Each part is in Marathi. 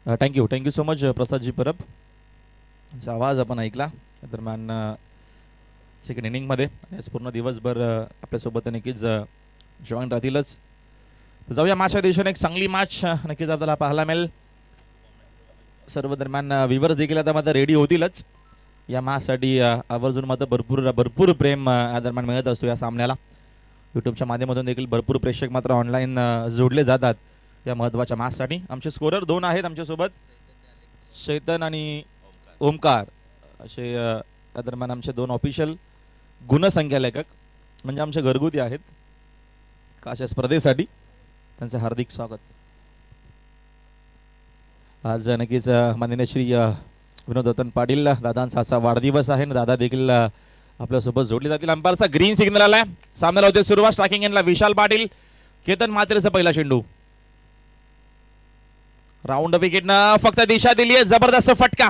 Thank you so much प्रसादजी Parab. त्यांचा आवाज आपण ऐकला दरम्यान सेकंड इनिंगमध्ये. आज पूर्ण दिवसभर आपल्यासोबत नक्कीच जॉईन राहतीलच. जाऊया मॅचच्या दिवशीने एक चांगली मॅच नक्कीच आपल्याला पाहायला मिळेल. सर्व दरम्यान व्ह्यूअर्स देखील आता मात्र रेडी होतीलच या मॅचसाठी. आवर्जून मात्र भरपूर प्रेम दरम्यान मिळत असतो या सामन्याला. यूट्यूबच्या माध्यमातून देखील भरपूर प्रेक्षक मात्र ऑनलाईन जोडले जातात या महत्त्वाच्या मॅचसाठी. आमचे स्कोरर 2 आहेत आमच्यासोबत, चैतन आणि ओमकार असे दरम्यान आमचे 2 ऑफिशियल गुणसंख्या लेखक म्हणजे आमचे घरगुती आहेत अशा स्पर्धेसाठी. त्यांचं हार्दिक स्वागत. आज नक्कीच माननीय श्री विनोद रतन पाटील दादांचा असा वाढदिवस आहे. दादा देखील आपल्यासोबत जोडले जातील. अंपायरचा ग्रीन सिग्नल आलाय. सामन्याला होते सुरुवात. स्ट्रायकिंग एंडला विशाल पाटील, केतन म्हात्रेचा पहिला चेंडू. राऊंड विकेटनं फक्त दिशा दिली आहे. जबरदस्त फटका,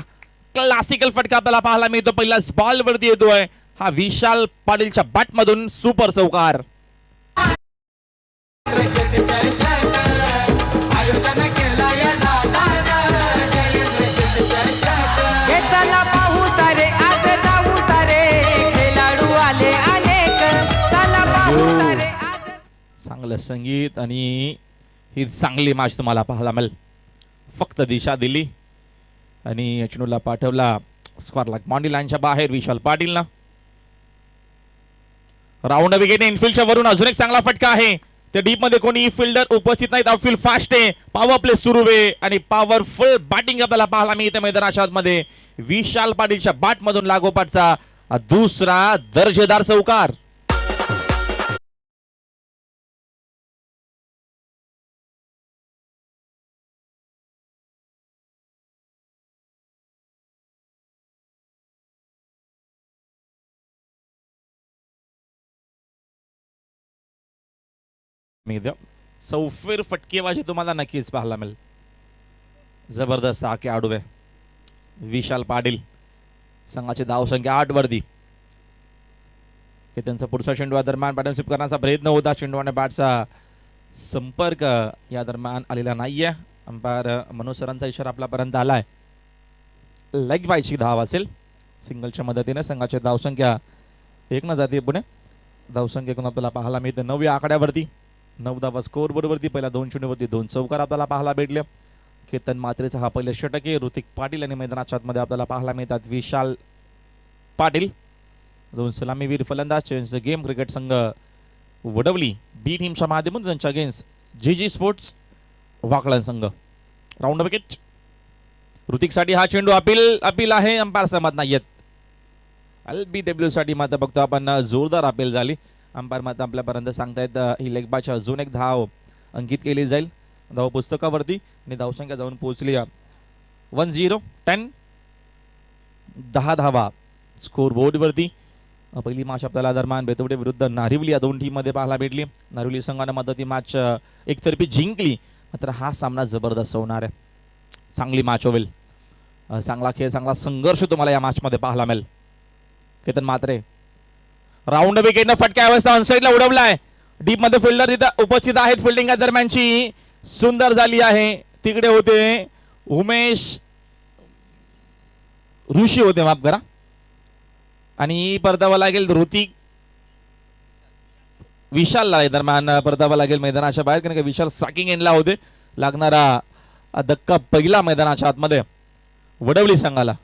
क्लासिकल फटका आपल्याला पाहायला मिळतो. पहिलाच बॉल वरती येतोय हा विशाल पाटीलच्या बॅट मधून. सुपर चौकार. चांगलं संगीत आणि ही चांगली मॅच तुम्हाला पाहायला मिळेल. फक्त दिशा दिली आणि चेंडूला पाठवला स्क्वेअर लेग बाउंड्री लाईनच्या बाहेर विशाल पाटीलला. राऊंड विकेट इनफिल्डच्या वरून अजून एक चांगला फटका आहे. त्या डीप मध्ये कोणी फिल्डर उपस्थित नाहीत. आउटफील्ड फास्ट आहे. पॉवर प्ले सुरू आहे आणि पॉवरफुल बॅटिंग आपल्याला पाहायला मिळते मैदानाच्या आतमध्ये. विशाल पाटीलच्या बॅट मधून लागोपाठचा दुसरा दर्जेदार चौकार. चौफेर फटकेबाजी तुम्हाला नक्कीच पाहायला मिळेल. जबरदस्त आके आडवे विशाल पाटील. संघाची धावसंख्या 8 वरती. त्यांचा पुढचा चेंडू दरम्यान पार्टनरशिप करण्याचा प्रयत्न होता. चेंडू आणि बॅटचा संपर्क या दरम्यान आलेला नाहीये. अंपायर मनोज सरांचा इशारा आपल्यापर्यंत आलाय. लेग बायची धाव असेल. सिंगलच्या मदतीने संघाची धावसंख्या 1 न जाते पुढे. धावसंख्येतून आपल्याला पाहायला मिळते 9 या आकड्यावरती. 9 धावा स्कोर बोर्डवरती. पहिल्या 2 चेंडूवरती 2 चौकार आपल्याला पाहायला भेटले. केतन म्हात्रेचा हा पहिला षटक आहे. ऋतिक पाटील आणि मैदानाच्या आतमध्ये आपल्याला पाहायला मिळतात विशाल पाटील. 2 सलामीवीर फलंदाज. चेंज द गेम क्रिकेट संघ वडवली बी टीमच्या माध्यमातून त्यांच्या अगेन्स्ट जी स्पोर्ट्स वाकलन संघ. राऊंड विकेट ऋतिकसाठी हा चेंडू अपील आहे. अंपायर सहमत नाहीयेत. LBW साठी मात्र बघतो आपण जोरदार अपील झाली. अंपायर मात्र आपल्यापर्यंत सांगतायत ही लेग बायची अजून एक धाव अंकित केली जाईल धाव पुस्तकावरती आणि धावसंख्या जाऊन पोहोचली 10 10 धावा स्कोर बोर्डवरती. पहिली मॅच आपल्याला दरम्यान बेतवडे विरुद्ध नारिवली या 2 टीममध्ये पाहायला भेटली. नारिवली संघाने मात्र ती मॅच एकतर्फी जिंकली. मात्र हा सामना जबरदस्त होणार आहे. चांगली मॅच होईल. चांगला खेळ, चांगला संघर्ष तुम्हाला या मॅचमध्ये पाहायला मिळेल. केतन म्हात्रे राऊंड विकेटनं फटक्या अवस्था ऑनसाइडला उडवलाय. डीप मध्ये फिल्डर तिथं उपस्थित आहेत. फिल्डिंग दरम्यानची सुंदर झाली आहे. तिकडे होते उमेश ऋषी होते, माफ करा. आणि परतावा लागेल ऋतिक विशालला दरम्यान परतावा लागेल मैदानाच्या बाहेर. कारण विशाल स्ट्रायकिंग एंडला होते. लागणारा धक्का पहिला मैदानाच्या आतमध्ये वडवली संघाला.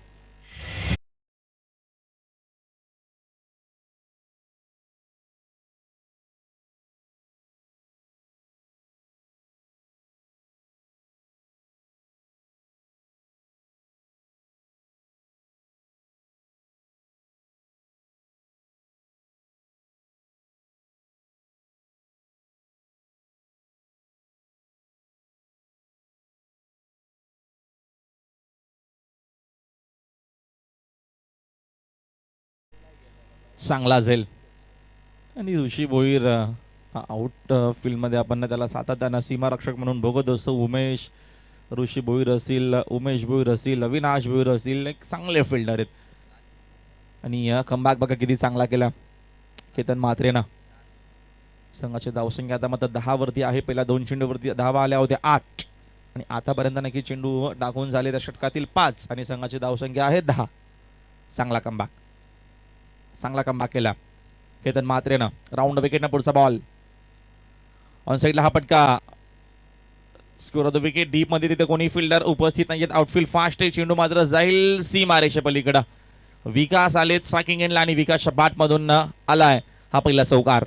चांगला झेल आणि ऋषी भोईर आउट फील्डमध्ये आपण त्याला सातत्यानं सीमारक्षक म्हणून बघत असतो. उमेश ऋषी भोईर असतील, उमेश भोईर असतील, अविनाश भोईर असतील, एक चांगले फिल्डर आहेत. आणि कमबॅक बघा किती चांगला केला केतन म्हात्रेनं. संघाची धावसंख्या आता मात्र 10 वरती आहे. पहिल्या 2 चेंडूवरती धावा आल्या होत्या 8. आणि आतापर्यंत नक्की चेंडू टाकून झाले त्या षटकातील 5 आणि संघाची धावसंख्या आहे 10. चांगला कमबॅक केला केतन म्हात्रेनं. राऊंड विकेटनं पुढचा बॉल ऑन साईडला हा फटका. Score of the wicket deep मध्ये तिथे कोणी फिल्डर उपस्थित नाहीयेत. आउटफील्ड फास्ट आहे. चेंडू मात्र जाईल सीमारेषे पलीकडे. विकास आलेत स्ट्रायकिंग एंडला आणि विकासच्या बॅट मधून आलाय हा पहिला चौकार.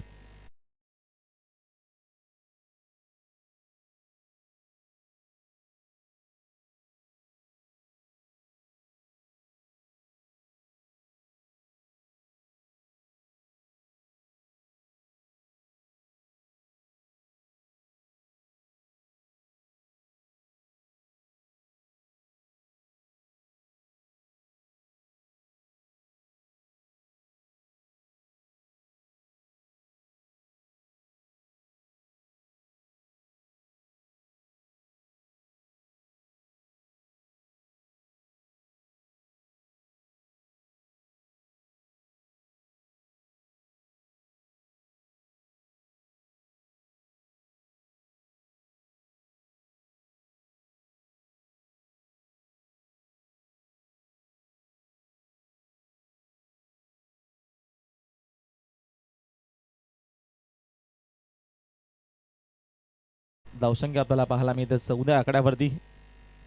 धावसंख्या आपल्याला पाहायला मिळते 14 आकड्यावरती.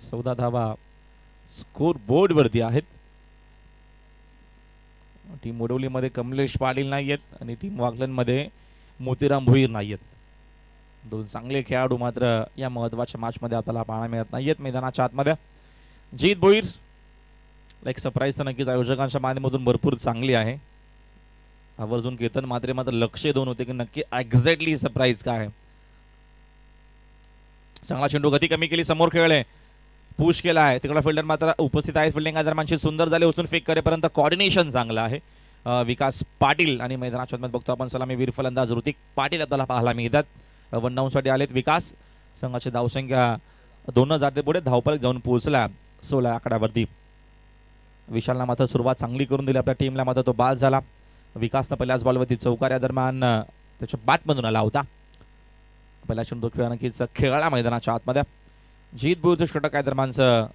14 धावा स्कोर बोर्ड वरती आहेत. टीम मोडवलीमध्ये कमलेश पाटील नाहीयेत आणि टीम वागलनमध्ये मोतीराम भोईर नाहीयेत. दोन चांगले खेळाडू मात्र या महत्वाच्या मॅच मध्ये आपल्याला पाहायला मिळत नाहीयेत मैदानाच्या आतमध्ये. जीत भोईर लाईक सरप्राईज तर नक्कीच आयोजकांच्या माध्यमातून भरपूर चांगली आहे. आवर्जून केतन म्हात्रे मात्र लक्ष देऊन होते की नक्की एक्झॅक्टली सरप्राईज काय आहे. चांगला चेंडू गती कमी केली समोर खेळले पुश केला आहे तिकडे फिल्डर मात्र उपस्थित आहे. फिल्डिंग दरम्यानची सुंदर झाले उचलून फेक करेपर्यंत कोऑर्डिनेशन चांगलं आहे. विकास पाटील आणि मैदानाच्या मध्ये बघतो आपण सलामीवीर फलंदाज ऋतिक पाटील आपल्याला पाहायला मिळतात. वन डाऊन साठी आलेत विकास. संघाची धावसंख्या 2 जाते पुढे धावफलक जाऊन पोहोचला 16 आकड्यावरती. विशालला मात्र सुरुवात चांगली करून दिली आपल्या टीमला मात्र तो बाद झाला. विकासनं पहिल्याच बॉलवरती चौकार या दरम्यान त्याच्या बॅटमधून आला होता. पहिला चेंडू खेळा नक्कीच खेळला मैदानाच्या आतमध्ये. जीत भोईरचं षटक आहे दरम्यानचं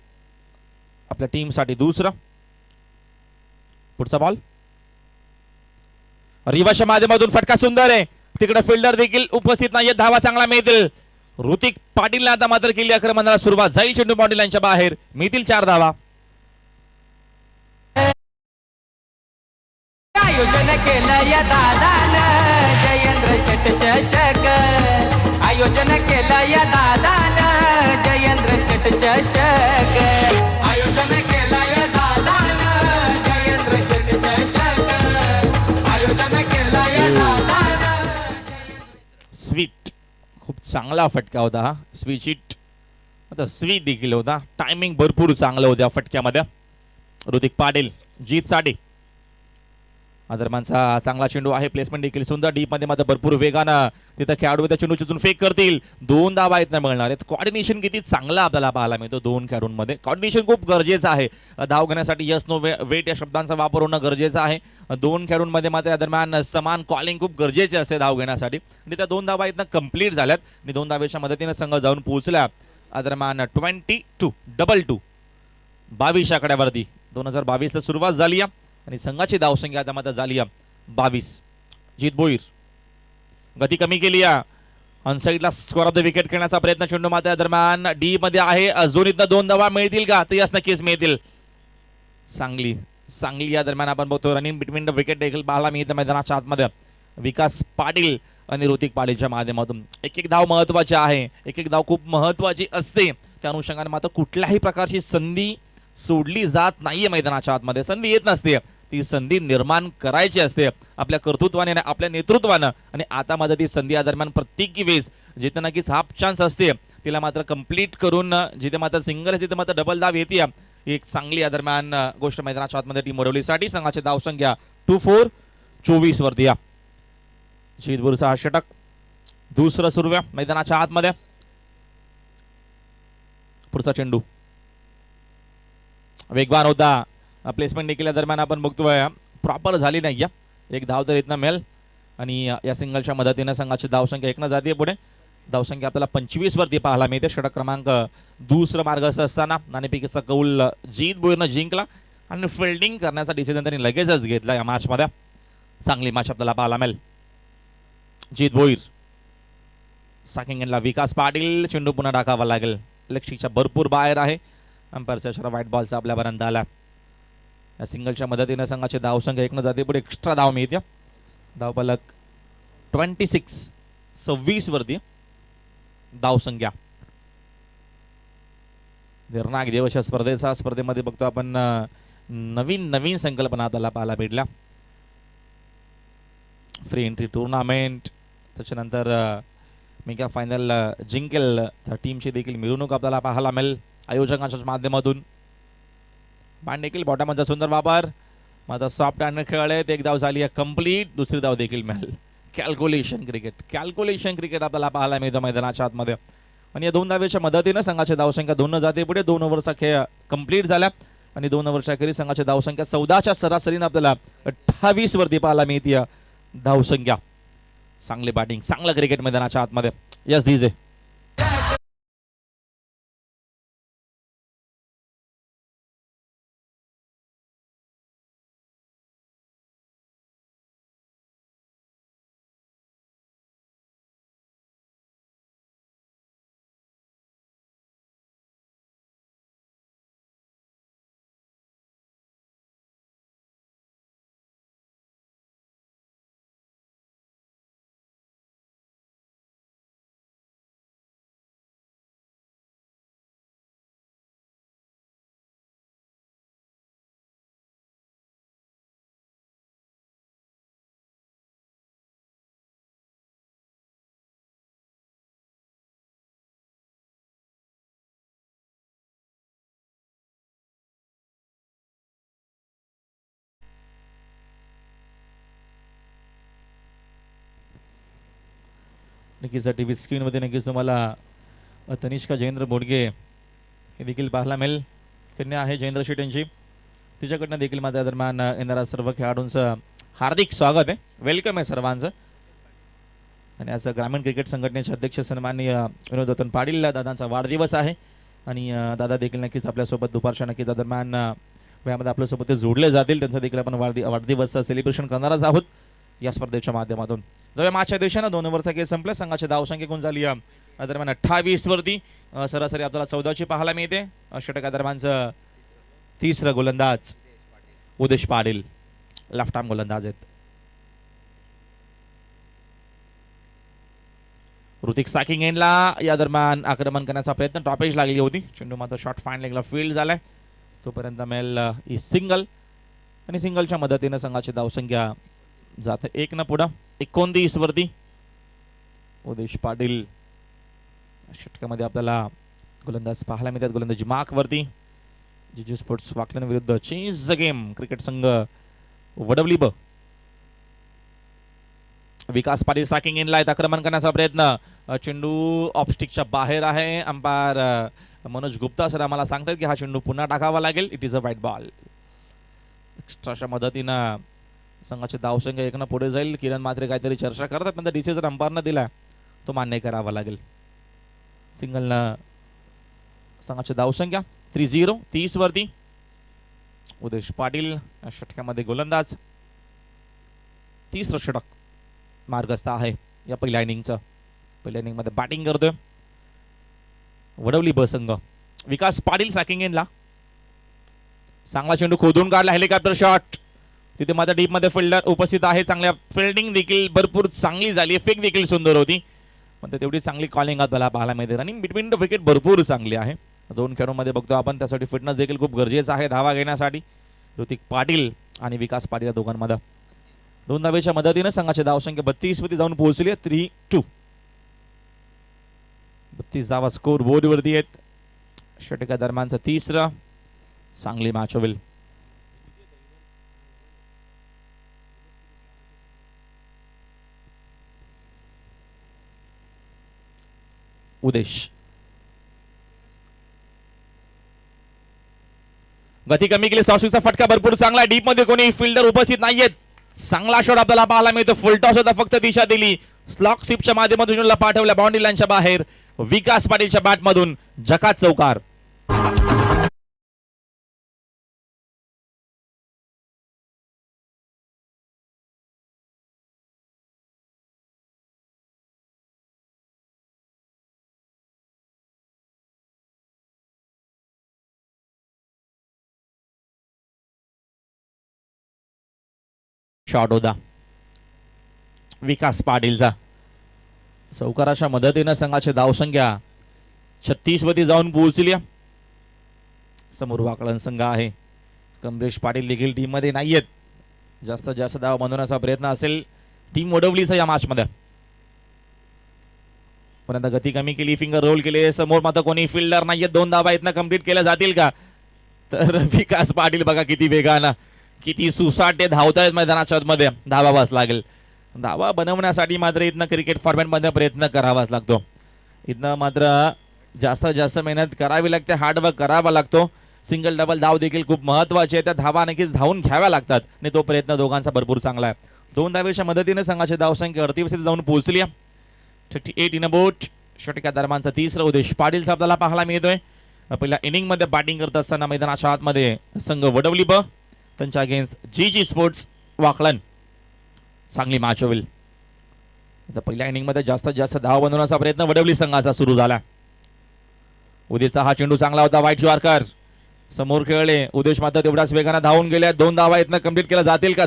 आपल्या टीमसाठी दुसरं. पुढचा बॉल रिवाच्या माध्यमातून फटका सुंदर आहे. तिकडे फिल्डर देखील उपस्थित नाहीये. धावा चांगला मिळतील. ऋतिक पाटीलने आता मात्र केली आक्रमणाला सुरुवात. जाईल चेंडू बाउंड्री लाईनच्या बाहेर. मिळतील 4 धावा. आयोजन केलं या दादानं जयेंद्र शेट चषक. आयोजन केलं या दादानं जयेंद्र शेट चषक. आयोजन केलं या दादानं जयेंद्र शेट चषक. आयोजन केलं या दादानं. स्वीट खूप चांगला फटका होता हा. स्वीट देखील होता. टायमिंग भरपूर चांगलं होतं फटक्यामध्ये. ऋतिक पाटील जीत साठी दरम्यानचा चांगला चेंडू आहे. प्लेसमेंट देखील सुंदर. डीप मध्ये मात्र भरपूर वेगानं तिथं खेळाडू त्या चेंडू चितून फेक करतील. 2 धावा इथनं मिळणार आहेत. कोऑर्डिनेशन किती चांगला आपल्याला पाहायला मिळतो 2 खेळाडूंमध्ये. कोऑर्डिनेशन खूप गरजेचं आहे. धाव घेण्यासाठी यस नो वेट या शब्दांचा वापर होणं गरजेचं आहे. 2 खेळाडूंमध्ये मात्र या दरम्यान समान कॉलिंग खूप गरजेचे असते धाव घेण्यासाठी. आणि त्या 2 धावा इथनं कंप्लीट झाल्यात आणि 2 धावेच्या मदतीने संघ जाऊन पोहोचला दरम्यान 22 22 आकड्यावरती. 2022 ला सुरुवात झाली आणि संघाची धावसंख्या आता मात्र झाली 22. जीत भोईर गती कमी केली. ऑन साईडला स्कोर ऑफ द विकेट खेळण्याचा प्रयत्न चेंडू मात्र दरम्यान डी मध्ये आहे. अजून इथं 2 धावा मिळतील का? तर यस नक्कीच मिळतील. चांगली या दरम्यान आपण बघतो रनिंग बिटवीन द विकेट देखील पाहायला मिळतं मैदानाच्या आतमध्ये. विकास पाटील आणि ऋतिक पाटीलच्या माध्यमातून एक धाव महत्वाची आहे. एक धाव खूप महत्वाची असते. त्या अनुषंगाने मात्र कुठल्याही प्रकारची संधी सोडली जात नाहीये मैदानाच्या आतमध्ये. संधी येत नसते. ती संधी निर्माण करायची असते आपल्या कर्तृत्वाने आणि आपल्या नेतृत्वानं. आणि आता मात्र ती संधी या दरम्यान प्रत्येकी वेळेस जिथे नक्कीच हाफ चान्स असते तिला मात्र कंप्लीट करून जिथे मात्र सिंगल तिथे मात्र डबल धाव येते. एक चांगली या दरम्यान गोष्ट मैदानाच्या आतमध्ये टीम मोडवलीसाठी. संघाची धावसंख्या 24 वरती. जीत भोईरचा हा षटक दुसरं सुरू आहे मैदानाच्या आतमध्ये. पुढचा चेंडू वेगवान होता. प्लेसमेंट देखील दरम्यान आपण बघतोय प्रॉपर झाली नाही. एक धाव तर इथनं मिळेल आणि या सिंगलच्या मदतीने संघाची धावसंख्या 1 जाते पुढे. धावसंख्या आपल्याला 25 वरती पाहायला मिळते. षटक क्रमांक दुसरं मार्गस्थ असताना नाणेफेकीचा कौल जीत भोईरनं जिंकला आणि फिल्डिंग करण्याचा डिसिजन त्यांनी लगेचच घेतला या मॅचमध्ये. चांगली मॅच आपल्याला पाहायला मिळेल. जीत भोईर साकिंग एंडला विकास पाटील. चेंडू पुन्हा टाकावा लागेल. लक्षीच्या भरपूर बाहेर आहे. अंपायरचा इशारा व्हाईट बॉलचा आपल्यापर्यंत आला. या सिंगलच्या मदतीने संघाची धावसंख्या 1 जाते पुढे एक्स्ट्रा धाव मिळते. धावफलक 26 वरती धावसंख्या. निर्णायक दिवस स्पर्धेचा स्पर्धेमध्ये बघतो आपण नवीन संकल्पना आपल्याला पाहायला भेटल्या. फ्री एंट्री टुर्नामेंट, त्याच्यानंतर मेगा फायनल जिंकेल त्या टीमची देखील मिरवणूक आपल्याला पाहायला मिळेल आयोजकांच्या माध्यमातून. बॅट देखील बॉटमचा सुंदर वापर. मात्र सॉफ्ट हँड खेळले. एक धाव झाली आहे कंप्लीट. दुसरी धाव देखील मिळेल. कॅल्क्युलेशन क्रिकेट आपल्याला पाहायला मिळतं मैदानाच्या आतमध्ये. आणि या 2 धावेच्या मदतीनं संघाची धावसंख्या 2 जाते पुढे. 2 ओव्हरचा खेळ कंप्लीट झाला आणि 2 ओव्हरच्या अखेरीस संघाची धावसंख्या 14च्या सरासरीनं आपल्याला 28 वरती पाहायला मिळते धावसंख्या. चांगली बॅटिंग, चांगलं क्रिकेट मैदानाच्या आतमध्ये. Yes DJ. नक्कीच टी व्ही स्क्रीनमध्ये नक्कीच तुम्हाला तनिष्का जयेंद्र बोडगे हे देखील पाहायला मिळेल. कन्या आहे जयेंद्र शेट यांची. तिच्याकडनं देखील माझ्या दरम्यान येणाऱ्या सर्व खेळाडूंचं हार्दिक स्वागत आहे. वेलकम आहे सर्वांचं. आणि असं ग्रामीण क्रिकेट संघटनेचे अध्यक्ष सन्माननीय विनोद रतन पाटील दादांचा वाढदिवस आहे. आणि दादा देखील नक्कीच आपल्यासोबत दुपारच्या नक्कीच दरम्यान वेळामध्ये आपल्यासोबत ते जोडले जातील. त्यांचा देखील आपण वाढदिवसचं सेलिब्रेशन करणारच आहोत या स्पर्धेच्या माध्यमातून. जेव्हा मॅचच्या दिवशीनं 2 ओव्हरचा खेळ संपला. संघाची धावसंख्या कोण झाली दरम्यान 28 वरती. सरासरी आपल्याला 14ची पाहायला मिळते. षटका दरम्यानचं तिसरं गोलंदाज उदेश पाटील लेफ्ट आर्म गोलंदाज आहेत. ऋतिक साकिंग एंडला या दरम्यान आक्रमण करण्याचा प्रयत्न टॉपेज लागली होती. चेंडू मात्र शॉर्ट फाईन लेगला फील्ड झालाय. तोपर्यंत मिळेल ही सिंगल. आणि सिंगलच्या मदतीने संघाची धावसंख्या जाते 1 न पुढं 29 वरती. उदेश पाटील षटकामध्ये आपल्याला गोलंदाज पाहायला मिळतात. गोलंदाजी मार्क वरती. जीजी स्पोर्ट्स वाकलन विरुद्ध चेंज द गेम क्रिकेट संघ वडवली. विकास पाटील साकिंग इनला आक्रमण करण्याचा प्रयत्न. चेंडू ऑफस्टिकच्या बाहेर आहे. अंपायर मनोज गुप्ता सर आम्हाला सांगतात की हा चेंडू पुन्हा टाकावा लागेल. It is a white ball. एक्स्ट्राच्या मदतीनं संघाची धावसंख्या 1 न पुढे जाईल. किरण मात्रे काहीतरी चर्चा करतात पण डिसिजन अंपायरनं दिला तो मान्य करावा लागेल. सिंगलनं संघाची धावसंख्या 30 वरती. उदेश पाटील षटकामध्ये गोलंदाज. तिसरं षटक मार्गस्थ आहे या पहिल्या इनिंगचं. पहिल्या इनिंगमध्ये बॅटिंग करतोय वडवली ब संघ. विकास पाटील सॅकिंग एंडला. चांगला चेंडू खोदून काढला. Helicopter shot. तिथे मात्र डीप मध्ये फिल्डर उपस्थित आहे. चांगल्या फिल्डिंग देखील भरपूर चांगली झाली. फेक देखील सुंदर होती. पण तेवढी चांगली कॉलिंग आपल्याला पाहायला मिळते. रनिंग बिटवीन द विकेट भरपूर चांगली आहे. 2 खेळाडूंमध्ये बघतो आपण. त्यासाठी फिटनेस देखील खूप गरजेचं आहे धावा घेण्यासाठी. ऋतिक पाटील आणि विकास पाटील या दोघांमध्ये 2 धावेच्या मदतीने संघाची धावसंख्या 32 वरती जाऊन पोहोचली आहे. 3-2. 32 धावा स्कोर बोर्ड वरती आहेत. षटका दरम्यानचं तिसरं. चांगली मॅच होईल. उदेश गती कमी केली. सॉफ्टचा फटका भरपूर चांगला. डीप मध्ये कोणी फिल्डर उपस्थित नाहीयेत. चांगला शॉट आपल्याला पाहायला मिळतो. फुलटॉस होता, फक्त दिशा दिली. स्लॉक स्लिपच्या माध्यमातून चेंडूला पाठवल्या बाउंड्री लाईनच्या बाहेर. विकास पाटीलच्या बॅटमधून जकात चौकार. शॉट होता विकास पाटीलचा. चौकाराच्या मदतीनं संघाची धावसंख्या 36 वरती जाऊन पोहोचली. समोर वाकलन संघ आहे. कमलेश पाटील देखील टीम मध्ये नाहीयेत. जास्तीत जास्त धाव बनवण्याचा प्रयत्न असेल टीम वडवलीचा या मॅच मध्ये. पण गती कमी केली, फिंगर रोल केले. समोर मात्र कोणी फिल्डर नाहीये. 2 धावा इथनं कंप्लीट केल्या जातील का? तर विकास पाटील बघा किती वेगानं, किती सुसाटे धावतायत मैदानाच्या मध्ये. धावावाच लागेल. धावा बनवण्यासाठी मात्र इथनं क्रिकेट फॉर्मॅट मध्ये प्रयत्न करावाच लागतो. इथनं मात्र जास्तीत जास्त मेहनत करावी लागते, हार्डवर्क करावा लागतो. सिंगल डबल धाव देखील खूप महत्वाची आहे. त्या धावा नक्कीच धावून घ्याव्या लागतात आणि तो प्रयत्न दोघांचा भरपूर चांगला आहे. 2 धावेच्या मदतीने संघाची धावसंख्या 38 जाऊन पोहोचली. 38 इन बोट. षटका दरम्यानचा तिसरा उद्देश पाटीलचा आपल्याला पाहायला मिळतोय. पहिल्या इनिंग मध्ये बॅटिंग करत असताना मैदानाच्या आतमध्ये संघ वडवली त्यांच्या अगेन्स्ट जी स्पोर्ट्स वाकलन. चांगली मॅच होईल. पहिल्या इनिंग मध्ये जास्तीत जास्त धाव बनवण्याचा प्रयत्न वडवली संघाचा सुरू झाला. उद्याचा हा चेंडू चांगला होता. वाईट यॉर्कर समोर खेळले. उद्देश मात्र तेवढ्याच वेगाने धावून गेले. 2 धावा इथनं कंप्लीट केल्या जातील का?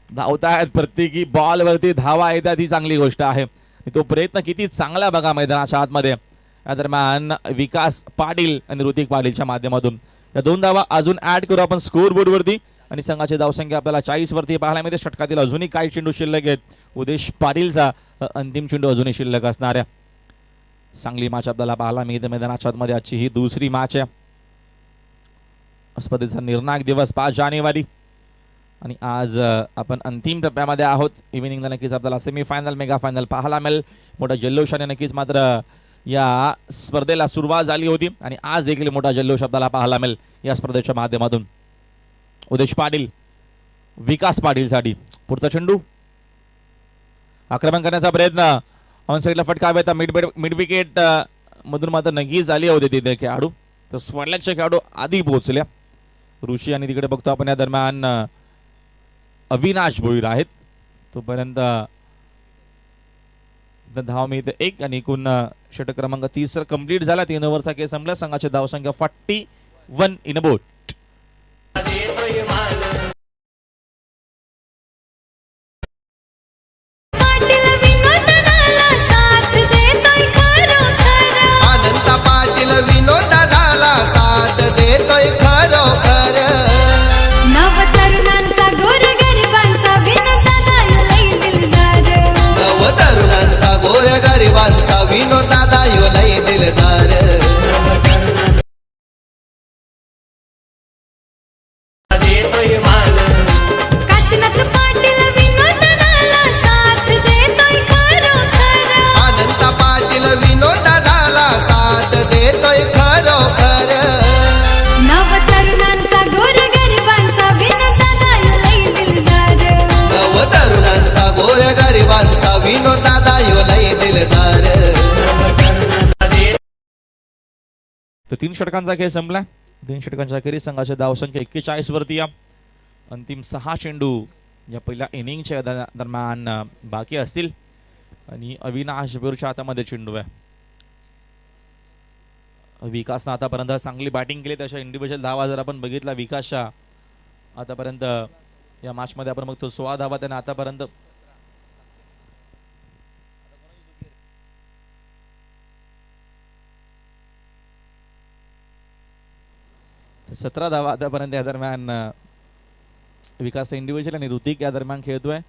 धावतायत प्रत्येकी बॉल वरती धावा येतात, ही चांगली गोष्ट आहे. तो प्रयत्न किती चांगला बघा मैदानाच्या आतमध्ये. या दरम्यान विकास पाटील आणि ऋतिक पाटीलच्या माध्यमातून या 2 धावा अजून ऍड करू आपण स्कोर बोर्ड वरती. आणि संघाची धावसंख्या आपल्याला 40 वरती पाहायला मिळते. षटकातील अजूनही काही चेंडू शिल्लक आहेत. उद्देश पाटीलचा अंतिम चेंडू अजूनही शिल्लक असणाऱ्या. चांगली मॅच आपल्याला पाहायला मिळते मैदानाच्या आतमध्ये. आजची ही दुसरी मॅच आहे. स्पर्धेचा निर्णायक दिवस 5 जानेवारी आणि आज आपण अंतिम टप्प्यामध्ये आहोत. इव्हिनिंगला नक्कीच आपल्याला सेमीफायनल मेगा फायनल पाहायला मिळेल. मोठा जल्लोषाने नक्कीच मात्र या स्पर्धेला सुरुवात झाली होती आणि आज देखील मोठा जल्लोष आपल्याला पाहायला मिळेल या स्पर्धेच्या माध्यमातून. उद्देश पाटील विकास पाटीलसाठी पुढचा चेंडू. आक्रमण करण्याचा प्रयत्न. ऑन साईडला फटका मिड विकेट मधून मात्र नक्कीच आली होती तिथे खेळाडू. तर स्वॅलॅकचे खेळाडू आधी पोहोचल्या. ऋषी आणि तिकडे बघतो आपण या दरम्यान अविनाश भोईर आहेत. तोपर्यंत धाव मिळते 1 आणि एकूण षटक क्रमांक 30 कंप्लीट झाला. 3 ओव्हरचा खेळ संपला. संघाची धावसंख्या 41 इन बोट. तर 3 षटकांचा खेळ संपला. 3 षटकांच्या अखेरीस संघाची धावसंख्या 41 वरती. अंतिम 6 चेंडू या पहिल्या इनिंगच्या दरम्यान बाकी असतील आणि अविनाश भोईरच्या हातामध्ये चेंडू आहे. विकासनं आतापर्यंत चांगली बॅटिंग केली. तशा इंडिव्हिज्युअल धावा जर आपण बघितला विकासच्या आतापर्यंत या मॅच मध्ये आपण बघतो 16 धावा त्याने आतापर्यंत 17 धावा आतापर्यंत या दरम्यान विकास इंडिव्हिज्युअल आणि ऋतिक या दरम्यान खेळतोय.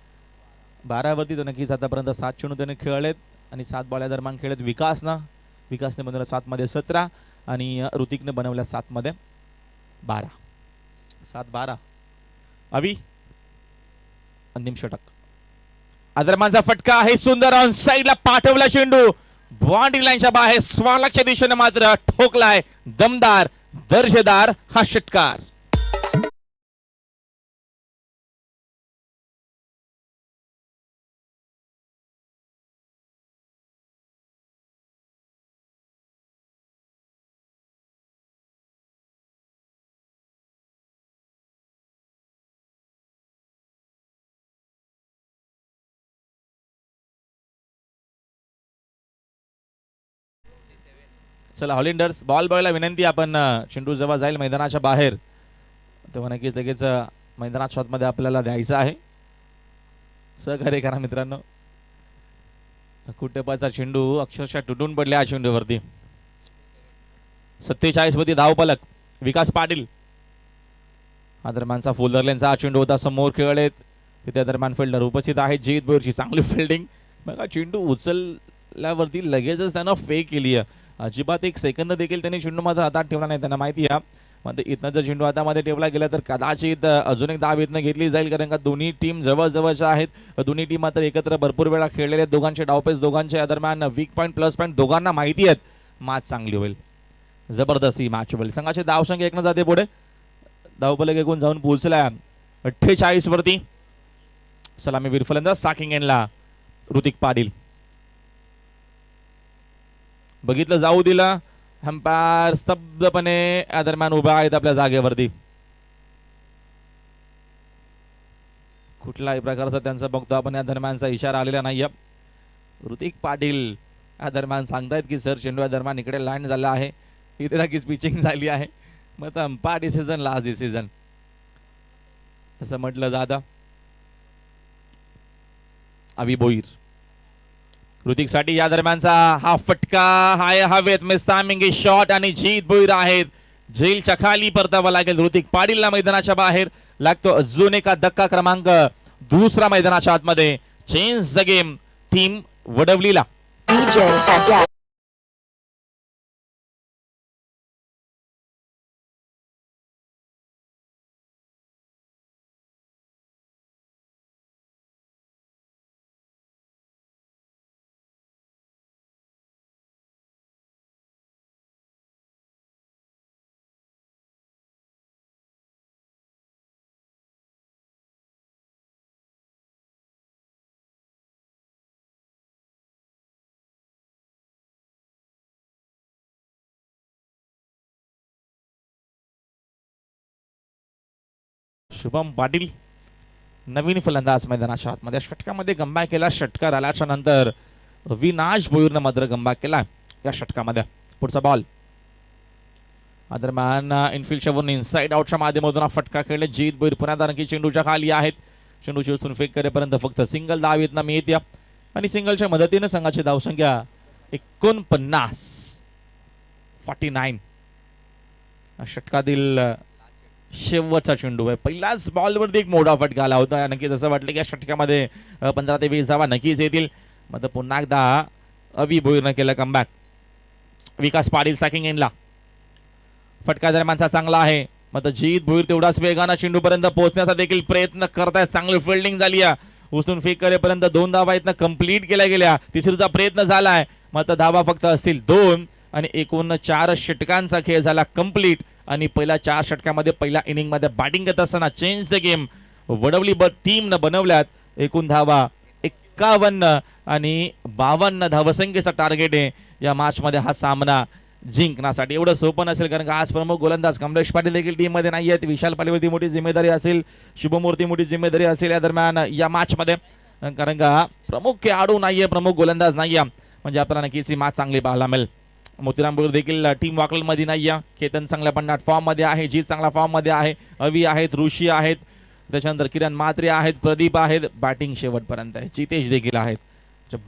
12 वरती तो नक्कीच आतापर्यंत 7 चेंडू त्याने खेळलेत आणि 7 बॉल या दरम्यान खेळलेत. विकासने बनवल्या 7 मध्ये 17 आणि ऋतिकने बनवल्या 7 मध्ये 12. 7-12. अवी अंतिम षटक. आदरमानचा फटका आहे. सुंदर ऑन साईडला पाठवला चेंडू बाउंड्री लाईनच्या बाहेर. स्वालकच्या दिशेने मात्र ठोकलाय. दमदार दर्जेदार हा षटकार. चला हॉलिंडर्स बॉल बॉयला विनंती, आपण चेंडू जेव्हा जाईल मैदानाच्या बाहेर तेव्हा नक्कीच लगेच मैदानात शॉटमध्ये आपल्याला द्यायचं आहे. सहकार्य करा मित्रांनो. कुटपाचा चेंडू अक्षरशः तुटून पडल्या चेंडूवरती. 47 वरती धावफलक. विकास पाटील हा दरम्यानचा फुलर लेनचा चेंडू होता, समोर खेळलेत तिथे दरम्यान फिल्डर उपस्थित आहेत. जीत बोरची चांगली फिल्डिंग. बघा चेंडू उचलल्यावरती लगेचच त्यानं फेक केली आहे. अजिबात एक सेकंद देखील त्यांनी चेंडू मात्र हातात ठेवला नाही. त्यांना माहिती आहे मध्ये इथनं जर चेंडू हातामध्ये ठेवला गेला तर कदाचित अजून एक धाव इथनं घेतली जाईल, कारण का दोन्ही टीम जवळजवळच्या आहेत. दोन्ही टीम मात्र एकत्र भरपूर वेळा खेळलेले आहेत. दोघांचे डावपेच दोघांच्या दरम्यान वीक पॉईंट प्लस पॉईंट दोघांना माहिती आहेत. मॅच चांगली होईल, जबरदस्ती मॅच होईल. संघाचे धावसंख्या एकनं जाते पुढे. धावफलक एकूण जाऊन पोहोचला 48 वरती. सलामीवीर फलंदाज साकिंग एंडला ऋतिक पाटील. बघितलं जाऊ दिलं. अंपायर स्तब्धपणे या दरम्यान उभा आहेत आपल्या जागेवरती. कुठल्याही प्रकारचा त्यांचा बघतो आपण या दरम्यानचा इशारा आलेला नाहीये. ऋतिक पाटील या दरम्यान सांगतायत की सर चेंडू या दरम्यान इकडे लँड झाला आहे, इथे नक्कीच पिचिंग झाली आहे. मग अंपायर डिसिजन लास्ट डिसिजन असं म्हटलं जातं. अवी बोईर ऋतिक साठी या दरम्यानचा हा फटका हाय हवेत. मिस टायमिंग शॉट आणि जीत बोईर आहेत. जेलच्या खाली परतावा लागेल ऋतिक पाटीलला. मैदानाच्या बाहेर लागतो अजून एका धक्का. क्रमांक दुसरा मैदानाच्या आतमध्ये. चेंज द गेम टीम वडवलीला. शुभम पाटील नवीन फलंदाज मैदानाच्या आतमध्ये. षटकामध्ये कमबॅक केला. षटकार आल्याच्या नंतर विनाश भोईरनं मात्र कमबॅक केला या षटकामध्ये. पुढचा बॉल दरम्यान इनफिल्डच्या वरून इनसाइड आउटच्या माध्यमातून हा फटका खेळले. जीत भोईर पुन्हा आणखी चेंडूच्या खाली आहेत. चेंडूची उचलून फेक करेपर्यंत फक्त सिंगल धाव येत मिळते आणि सिंगलच्या मदतीने संघाची धावसंख्या 49. षटकातील शेवटचा चेंडू आहे. पहिल्याच बॉलवरती एक मोठा फटका आला होता. नक्कीच असं वाटलं की या षटकामध्ये 15 ते 20 धावा नक्कीच येतील. मग पुन्हा एकदा अवी भोईरनं केलं कमबॅक. विकास पाटील स्टॅकिंग एंडला. फटका दरम्यानचा चांगला आहे. मग जीत भोईर तेवढाच वेगानं चेंडूपर्यंत पोहोचण्याचा देखील प्रयत्न करतायत. चांगली फिल्डिंग झाली आहे. उचलून फेक करेपर्यंत 2 धावा इथनं कंप्लीट केल्या गेल्या. तिसरीचा प्रयत्न झालाय. मग धावा फक्त असतील 2 आणि एकूण 4 षटकांचा खेळ झाला कंप्लीट. आणि पहिल्या 4 षटकामध्ये पहिल्या इनिंग मध्ये बॅटिंग करत असताना चेंज द गेम वडवली टीमनं बनवल्यात. एकूण धावा 51 आणि 52 धावसंख्येचा टार्गेट आहे या मॅच मध्ये हा सामना जिंकण्यासाठी. एवढं सोपं नसेल, कारण आज प्रमुख गोलंदाज कमलेश पाटील देखील टीम मध्ये नाही आहेत. विशाल पाटीलवरती मोठी जिम्मेदारी असेल, शुभमूर्ती मोठी जिम्मेदारी असेल या दरम्यान या मॅच मध्ये, कारण का प्रमुख खेळाडू नाहीये, प्रमुख गोलंदाज नाहीये. म्हणजे आपल्याला नक्कीच ही मॅच चांगली पाहायला मिळेल. मोतीराम बोर देखील टीम वाकल मध्ये नाहीये. केतन चांगल्या पन्नाट फॉर्म मध्ये आहे. जीत चांगला फॉर्म मध्ये आहे. अवी आहेत, ऋषी आहेत, त्याच्यानंतर किरण म्हात्रे आहेत, प्रदीप आहेत. बॅटिंग शेवटपर्यंत आहे. जितेश देखील आहेत.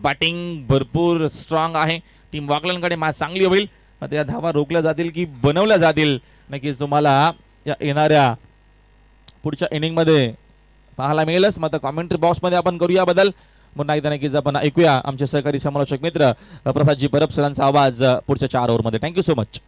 बॅटिंग भरपूर स्ट्रॉंग आहे. टीम वाकलनकडे मॅच चांगली होईल. त्या धावा रोखल्या जातील की बनवल्या जातील नक्कीच तुम्हाला या येणाऱ्या पुढच्या इनिंग मध्ये पाहायला मिळेलच. मग कॉमेंट्री बॉक्स मध्ये आपण करूया बदल. पुन्हा एकदा नक्कीच आपण ऐकूया आमचे सहकारी समालोचक मित्र प्रसादजी परब सरांचा आवाज पुढच्या 4 ओव्हरमध्ये. Thank you so much.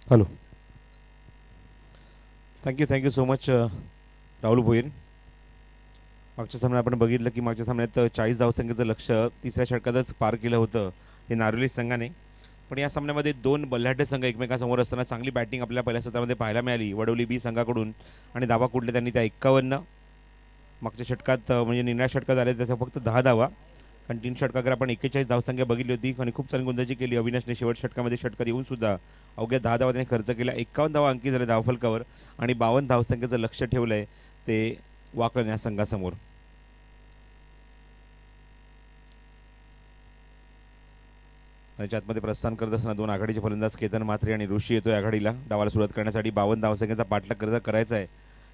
Hello. Thank you so much Rahul Bhoir. मागच्या सामन्यात आपण बघितलं की मागच्या सामन्यात 40 धावसंख्येचं लक्ष तिसऱ्या षटकातच पार केलं होतं हे नारोली संघाने. पण या सामन्यामध्ये दोन बल्लाढ्य संघ एकमेकांसमोर असताना चांगली बॅटिंग आपल्याला पहिल्या सत्रामध्ये पाहायला मिळाली वडवली बी संघाकडून आणि धावा कुठले त्यांनी त्या 51. मागच्या षटकात म्हणजे निर्णय षटकात आले त्याच्या फक्त 10 धावा, कारण 3 षटकाकडे आपण 41 धावसंख्या बघितली होती आणि खूप चांगली गोंदाजी केली अविनाशने. शेवट षटकामध्ये षटकात येऊन सुद्धा अवघ्या 10 धावा त्याने खर्च केल्या. 51 धावा अंकी झाले धावफलकावर आणि 52 धावसंख्येचं लक्ष ठेवलं आहे ते वाकलन या संघासमोर. त्याच्या आतमध्ये प्रस्थान करत असताना दोन आघाडीचे फलंदाज केतन म्हात्रे आणि ऋषी येतोय आघाडीला डावाला सुरुवात करण्यासाठी. 52 धावसंख्येचा पाठलाग करायचा आहे.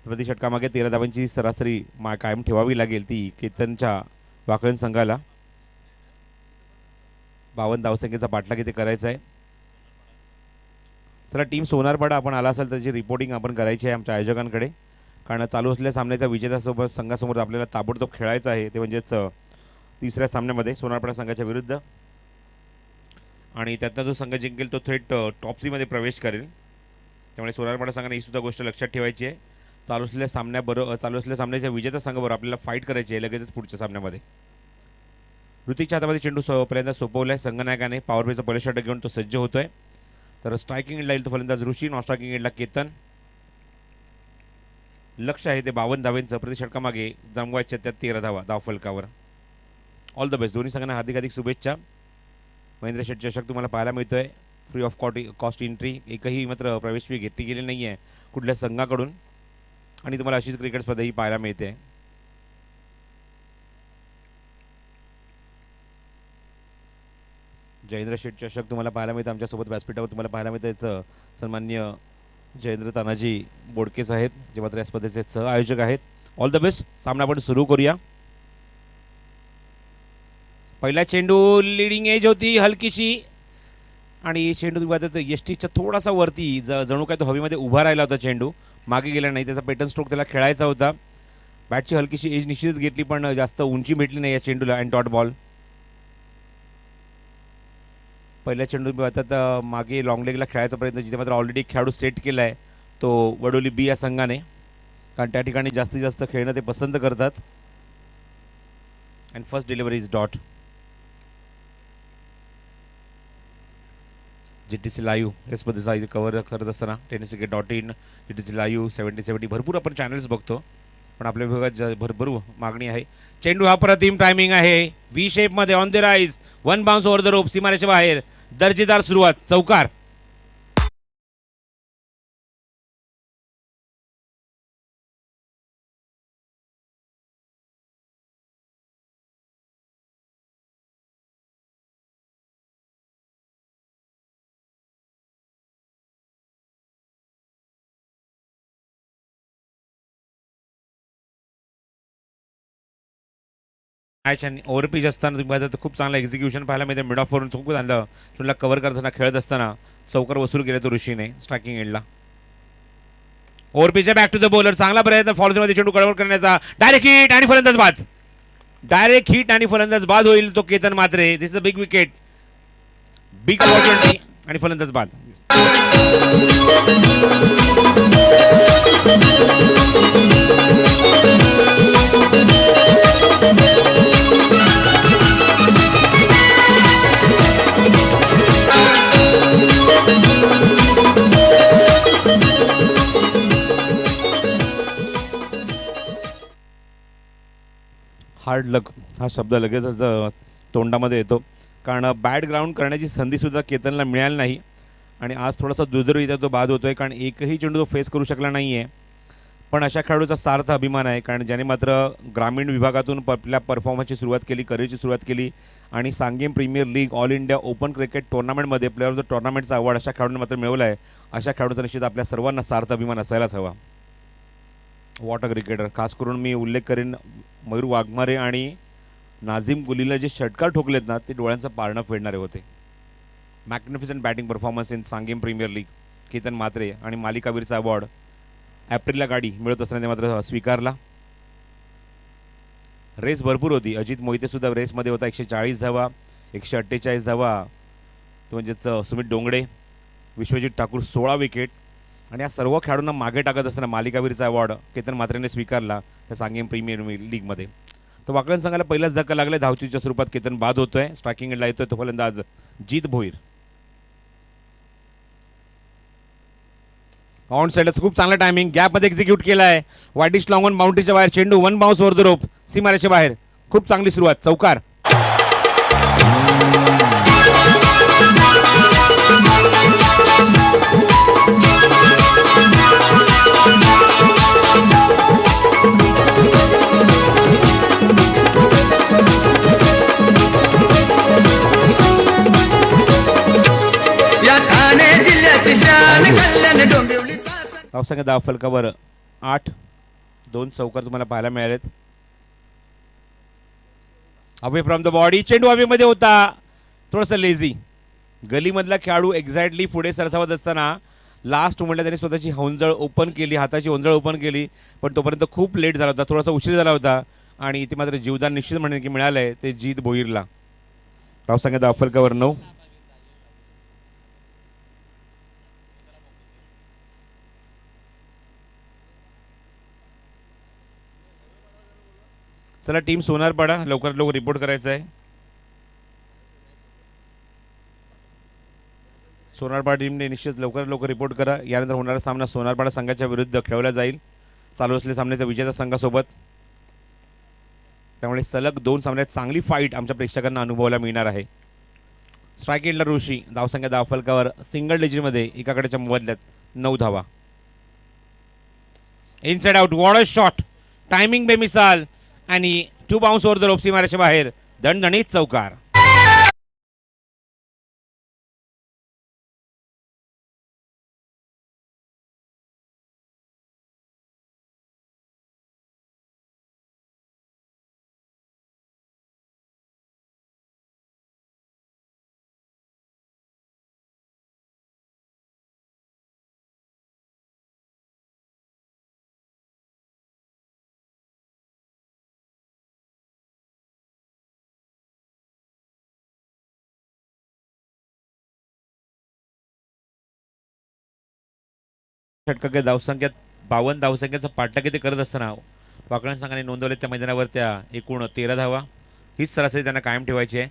प्रति षटकामागे 13 धावांची सरासरी कायम ठेवावी लागेल ती केतनच्या वाकलन संघाला. 52 धावसंख्येचा पाठलाग इथे करायचा आहे. चला टीम सोनारपाडा आपण आला असाल त्याची रिपोर्टिंग आपण करायची आहे आमच्या आयोजकांकडे, कारण चालू असलेल्या सामन्याच्या विजेत्यासोबत संघासमोर आपल्याला ताबडतोब खेळायचं आहे, ते म्हणजेच तिसऱ्या सामन्यामध्ये सोनारपाडा संघाच्या विरुद्ध. आणि त्यातनं जो संघ जिंकेल तो थेट टॉप 3मध्ये प्रवेश करेल. त्यामुळे सोनारपाडा संघाने ही सुद्धा गोष्ट लक्षात ठेवायची आहे. चालू असलेल्या सामन्याच्या विजेत्या संघाबरोबर आपल्याला फाईट करायची आहे लगेचच पुढच्या सामन्यामध्ये. ऋतिकच्या हातामध्ये चेंडू पहिल्यांदा सोपवला आहे संघनायकाने. पॉवर प्लेचं पहिलं षटक घेऊन तो सज्ज होतोय. तर स्ट्रायकिंग एंडला येईल तो फलंदाज ऋषी, नॉन स्ट्रायकिंग एंडला केतन. लक्ष आहे ते 52 धावांचं. प्रति षटकामागे जमवायच्या त्या 13 धावा धावफलकावर. All the best. दोन्ही संघांना हार्दिक शुभेच्छा. महेंद्र शेठ चषक तुम्हाला पाहायला मिळतोय फ्री ऑफ कॉस्ट एंट्री. एकही मात्र प्रवेश फी घेतली गेली नाही आहे कुठल्या संघाकडून आणि तुम्हाला अशीच क्रिकेट स्पर्धाही पाहायला मिळते. जयेंद्र शेठ चषक तुम्हाला पाहायला मिळतं आमच्यासोबत व्यासपीठावर तुम्हाला पाहायला मिळतं. याचं सन्मान्य जयेंद्र तानाजी बोडकेस आहेत जे मात्र या स्पर्धेचे सह आयोजक आहेत. All the best. सामना आपण सुरू करूया. पहिला चेंडू लिडिंग एज होती हलकीशी आणि चेंडू वाजत यष्टीच्या थोडासा वरती जणू काय तो हवेमध्ये उभा राहिला होता. चेंडू मागे गेला नाही. त्याचा पॅटर्न स्ट्रोक त्याला खेळायचा होता. बॅटची हलकीशी एज निश्चितच घेतली पण जास्त उंची भेटली नाही या चेंडूला अँड डॉट बॉल. पहिल्या चेंडू आता मागे लॉंग लेगला खेळायचा प्रयत्न जिथे मात्र ऑलरेडी खेळाडू सेट केला आहे तो वडोली बी या संघाने, कारण त्या ठिकाणी जास्तीत जास्त खेळणं ते पसंत करतात. And first delivery is dot. GTC live या स्पर्धेचा इथे कव्हर करत असताना tennis cricket .in, GTC live 70 भरपूर आपण चॅनल्स बघतो पण आपल्या विभागात भरपूर मागणी आहे. चेंडू हा प्रतिम टायमिंग आहे. व्ही शेपमध्ये on the rise. One bounce over the rope. सीमारेच्या बाहेर. दर्जेदार सुरुवात. चौकार. मॅच आणि ओव्हर पिच असताना तुम्ही पाहता खूप चांगलं एक्झिक्युशन पाहायला मिळते. मिड ऑफ वरून खूप चांगलं चेंडूला कव्हर करताना खेळत असताना चौकार वसूल केला तो ऋषीने स्ट्रायकिंग एंडला. Over pitch back to the bowler. चांगला प्रयत्न फॉलोमध्ये चेंडू कव्हर करण्याचा. डायरेक्ट हिट आणि फलंदाज बाद. डायरेक्ट हिट आणि फलंदाज बाद होईल तो Ketan Mhatre. This is a big wicket. Big opportunity आणि फलंदाज बाद. हार्ड लक हा शब्द लगेचच तोंडामध्ये येतो, कारण बॅड ग्राउंड करण्याची संधीसुद्धा केतनला मिळाली नाही आणि आज थोडासा दुर्दैवी तो बाद होतो आहे, कारण एकही चेंडू तो फेस करू शकला नाही आहे. पण अशा खेळाडूचा सार्थ अभिमान आहे, कारण ज्याने मात्र ग्रामीण विभागातून आपल्या परफॉर्मन्सची सुरुवात केली, करिअरची सुरुवात केली आणि Sangem premier league, all India open cricket टुर्नामेंटमध्ये प्लेअर ऑफ द टुर्नामेंटचा अवॉर्ड अशा खेळाडूंनी मात्र मिळवला आहे. अशा खेळाडूचा निश्चित आपल्या सर्वांना सार्थ अभिमान असायलाच हवा. What a cricketer. खास करून मी उल्लेख करेन मयूर वाघमारे आणि नाझीम गुलीला जे षटकार ठोकलेत ना, ते डोळ्यांचं पारणं फेडणारे होते. Magnificent batting performance in Sangem premier league. Ketan Mhatre आणि मालिकावीरचा अवॉर्ड एप्रिलला गाडी मिळत असताना मात्र स्वीकारला. रेस भरपूर होती. अजित मोहितेसुद्धा रेसमध्ये होता. 140 धावा, 148 धावा, तो म्हणजेच सुमित डोंगडे विश्वजित ठाकूर 16 विकेट. आणि या सर्व खेळाडूंना मागे टाकत असताना मालिकावीरचा अवॉर्ड केतन म्हात्रेने स्वीकारला त्या सांगेम प्रीमियर लीगमध्ये. तर वाकलन संघाला पहिलाच धक्का लागला. धावचीच्या स्वरूपात केतन बाद होतोय. स्ट्रायकिंग एंडला येतोय तो फलंदाज जीत भोईर. ऑन साईडला खूप चांगला टायमिंग गॅपमध्ये एक्झिक्यूट केला आहे. वाईडिश लॉंग ऑन बाउंड्रीच्या बाहेर चेंडू वन बाउन्स वर द रोप सीमारेच्या बाहेर. खूप चांगली सुरुवात चौकार. या ठाणे जिल्ह्याची शान कल्याण डोंबिवलीचा धावसंख्या धाव फलकावर 8. 2 चौकार तुम्हाला पाहायला मिळालेत. अवे फ्रॉम द बॉडी चेंडू हवेमध्ये होता. थोडंसं लेझी गलीमधला खेळाडू एक्झॅक्टली पुढे सरसावत असताना लास्ट मोमेंटला त्याने स्वतःची हौंजळ ओपन केली. हाताची हौंजळ ओपन केली पण तोपर्यंत खूप लेट झाला होता. थोडासा उशीर झाला होता आणि इथे मात्र जीवदान निश्चित म्हणणे की मिळालंय ते जीत भोईरला. धावसंख्या धाव फलकावर 9. चला टीम सोनारपाडा लवकरात लवकर रिपोर्ट करायचं आहे. सोनारपाडा टीमने निश्चित लवकरात लवकर रिपोर्ट करा. यानंतर होणारा सामना सोनारपाडा संघाच्या विरुद्ध खेळवला जाईल चालू असलेल्या सामन्याच्या विजेत्या संघासोबत. त्यामुळे सलग 2 सामन्यात चांगली फाईट आमच्या प्रेक्षकांना अनुभवायला मिळणार आहे. स्ट्राईक एंडला ऋषी. धावसंख्या धाव फलकावर सिंगल डिजिटमध्ये एकाकडेच्या मोबदल्यात 9 धावा. Inside out what a shot timing बेमिसाल आणि 2 बाउन्स ओव्हर द रोप सीमारेच्या बाहेर दणदणीत चौकार. षटकांच्या धावसंख्येत 52 धावसंख्येचा पाठलाग ते करत असताना वाकलन संघाने नोंदवले त्या मैदानावर त्या एकूण 13 धावा. हीच सरासरी त्यांना कायम ठेवायची आहे.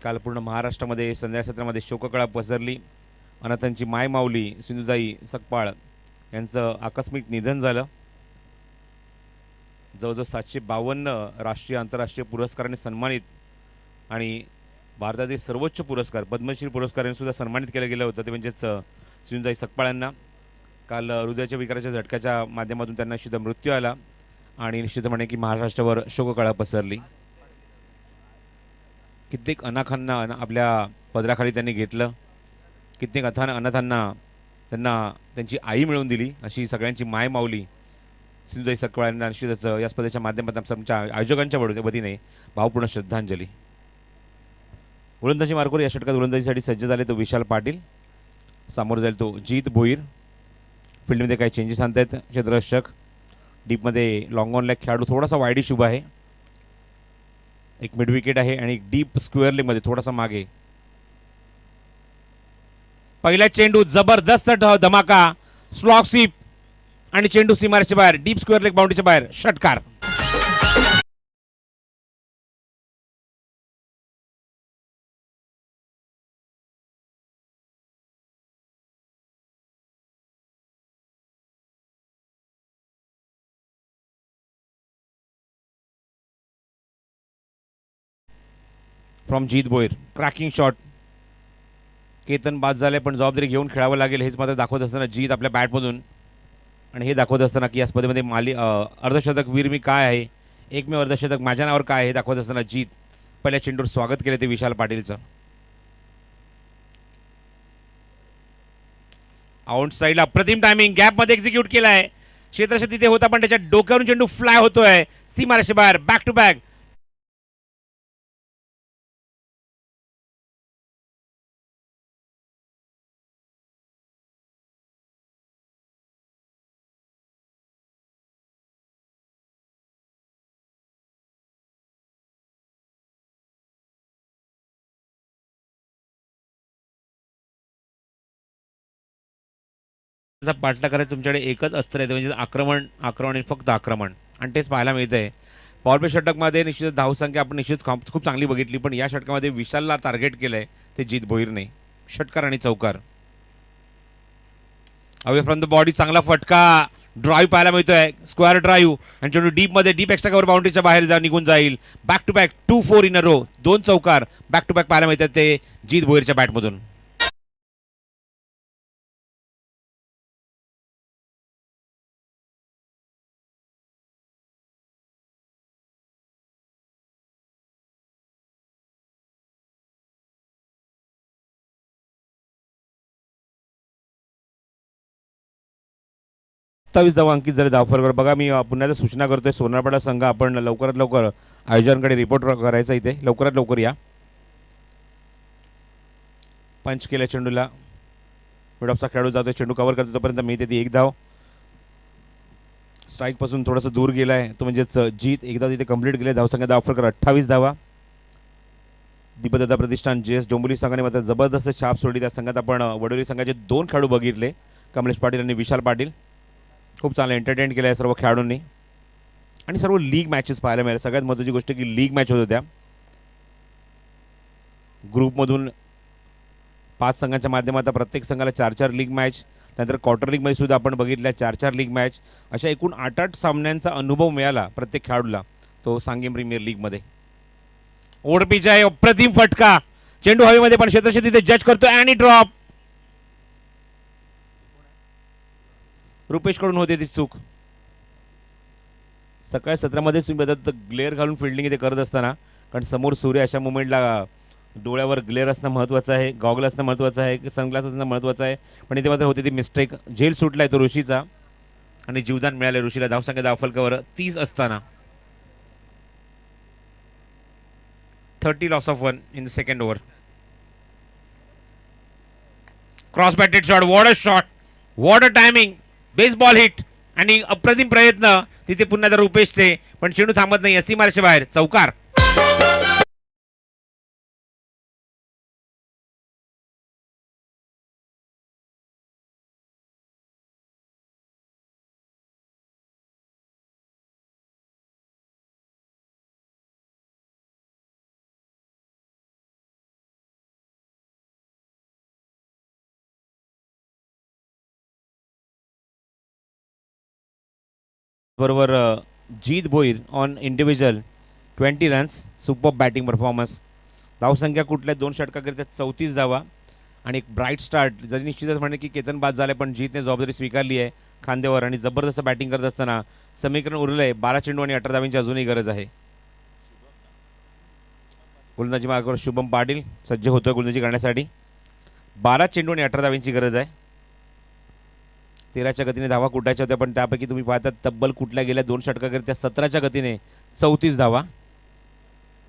काल पूर्ण महाराष्ट्रामध्ये संध्या क्षेत्रामध्ये शोककळा पसरली. अनाथांची माय माऊली सिंधुताई सकपाळ यांचं आकस्मिक निधन झालं. जवळजवळ 752 राष्ट्रीय आंतरराष्ट्रीय पुरस्कारांनी सन्मानित आणि भारतातील सर्वोच्च पुरस्कार पद्मश्री पुरस्काराने सुद्धा सन्मानित केलं गेलं होतं. ते म्हणजेच सिंधुताई सकपाळ यांना काल हृदयाच्या विकाराच्या झटक्याच्या माध्यमातून त्यांना निश्चित मृत्यू आला आणि निश्चितपणे की महाराष्ट्रावर शोककळा पसरली. कित्येक अनाथांना आपल्या पदराखाली त्यांनी घेतलं. कित्येक अनाथांना त्यांना त्यांची आई मिळवून दिली. अशी सगळ्यांची माय माऊली सिंधुताई सकपाळ यांना निश्चितच या स्पर्धेच्या माध्यमातून आमच्या आयोजकांच्या वतीने भावपूर्ण श्रद्धांजली. गोलंदाजी मार्कवर या षटकात गोलंदाजीसाठी सज्ज झाले तो विशाल पाटील. समोर जाईल तो जीत भोईर. फील्डमध्ये काही चेंजेस आणत आहेत क्षेत्ररक्षक. डीपमध्ये लॉंग ऑनला खेळाडू थोडासा वाईडिश उभा आहे. एक मिड विकेट आहे आणि एक डीप स्क्वेअर लेगमध्ये थोडासा मागे. पहिला चेंडू जबरदस्त धमाका स्लॉग स्वीप आणि चेंडू सीमारेच्या बाहेर डीप स्क्वेअर लेग बाउंड्रीच्या बाहेर षटकार. From Jeet Bhoir cracking shot. Ketan बाद झाले पण जबाबदारी घेऊन खेळावं लागेल हेच मात्र दाखवत असताना जीत आपल्या बॅटमधून आणि हे दाखवत असताना की या स्पर्धेमध्ये अर्धशतक वीर मी काय आहे एकमेव अर्धशतक माझ्या नावावर काय हे दाखवत असताना जीत पहिल्या चेंडूवर स्वागत केले ते विशाल पाटीलचं. आउट साईडला अप्रतिम टायमिंग गॅपमध्ये एक्झिक्यूट केला आहे. क्षेत्ररक्षक तिथे होता पण त्याच्या डोक्यावरून चेंडू फ्लाय होतोय सीमारेषे बाहेर बॅक टू बॅक. पाठला करायचं तुमच्याकडे एकच अस्त्र आहे, ते म्हणजे आक्रमण आक्रमण आणि फक्त आक्रमण, आणि तेच पाहायला मिळतंय. पॉवर प्ले षटकमध्ये निश्चित धावसंख्या आपण निश्चित खूप चांगली बघितली, पण या षटकामध्ये विशालला टार्गेट केलंय ते जीत भोईरने. षटकार आणि चौकार. अवे फ्रॉम द बॉडी चांगला फटका, ड्राईव्ह पाहायला मिळतोय, स्क्वेअर ड्राईव्ह, आणि चेंडू डीप एक्स्ट्रा कव्हर बाउंड्रीच्या बाहेर निघून जाईल. Back to back 2-4 in a row, 2 चौकार बॅक टू बॅक पाहायला मिळतात ते जीत भोईरच्या बॅटमधून. धावा अंकित झाले धावफरकर. बघा, मी पुन्हा एकदा सूचना करतोय, सोनारपाडा संघ आपण लवकरात लवकर आयोजकांकडे रिपोर्ट करायचा इथे, लवकरात लवकर या. पंच केल्या चेंडूला, मिडऑफचा खेळाडू जातोय, चेंडू कव्हर करतो तोपर्यंत मिळते ती 1 धाव. स्ट्राईक पासून थोडासा दूर गेलाय तो म्हणजेच जीत. एकदा तिथे कंप्लीट केले. धावसंख्या धावफरकर 28 धावा. दीपदत्ता प्रतिष्ठान JS डोंबिवली संघाने मात्र जबरदस्त छाप सोडली. त्या संघात आपण वडोली संघाचे 2 खेळाडू बघितले, कमलेश पाटील आणि विशाल पाटील. खूप चांगलं एंटरटेन केलं आहे सर्व खेळाडूंनी, आणि सर्व लीग मॅचेस पाहायला मिळाल्या. सगळ्यात महत्त्वाची गोष्ट की लीग मॅच होत होत्या. ग्रुपमधून 5 संघांच्या माध्यमातून प्रत्येक संघाला 4-4 लीग मॅच, नंतर क्वार्टर लीगमध्ये सुद्धा आपण बघितल्या 4-4 लीग मॅच. अशा एकूण 8-8 सामन्यांचा अनुभव मिळाला प्रत्येक खेळाडूला तो सांगेम प्रीमियर लीगमध्ये. ओढपीच आहे, अप्रतिम फटका, चेंडू हवेमध्ये पण क्षेत्रक्षेत्र तिथे जज करतो आणि ड्रॉप. रुपेशकडून होते ती चूक. सकाळी सत्रामध्ये तुम्ही बघत ग्लेअर घालून फिल्डिंग इथे करत असताना, कारण समोर सूर्य अशा मुवमेंटला डोळ्यावर ग्लेअर असणं महत्त्वाचं आहे, गॉगल असणं महत्त्वाचं आहे, सनग्लास असणं महत्त्वाचं आहे, पण इथे मात्र होती ती मिस्टेक. झेल सुटला आहे तो ऋषीचा, आणि जीवदान मिळाले ऋषीला. धावसंख्या धावफलकावर 30 असताना 30 loss of 1 in the second over. Cross batted shot, what a shot, what a timing, baseball hit, आणि अप्रतिम प्रयत्न तिथे पुन्हा तर रुपेशचे, पण चेंडू थांबत नाही. 80 मार्च बाहेर, चौकार. बरोबर Jeet Bhoir on individual 20 runs, super batting performance. धावसंख्या कुठल्या 2 षटकाकरिता 34 धावा, आणि एक ब्राईट स्टार्ट. जरी निश्चितच म्हणे की केतन बाद झाले, पण जीतने जबाबदारी स्वीकारली आहे खांद्यावर, आणि जबरदस्त बॅटिंग करत असताना समीकरण उरलं आहे. 12 चेंडू आणि 18 धावांची अजूनही गरज आहे. गोलंदाजी मार्गावर शुभम पाटील सज्ज होतोय गोलंदाजी करण्यासाठी. 12 चेंडू आणि 18 धावांची गरज आहे. 13च्या गतीने धावा कुठायच्या होत्या, पण त्यापैकी तुम्ही पाहता तब्बल कुठल्या गेल्या 2 षटकाकरिता 17च्या गतीने 34 धावा.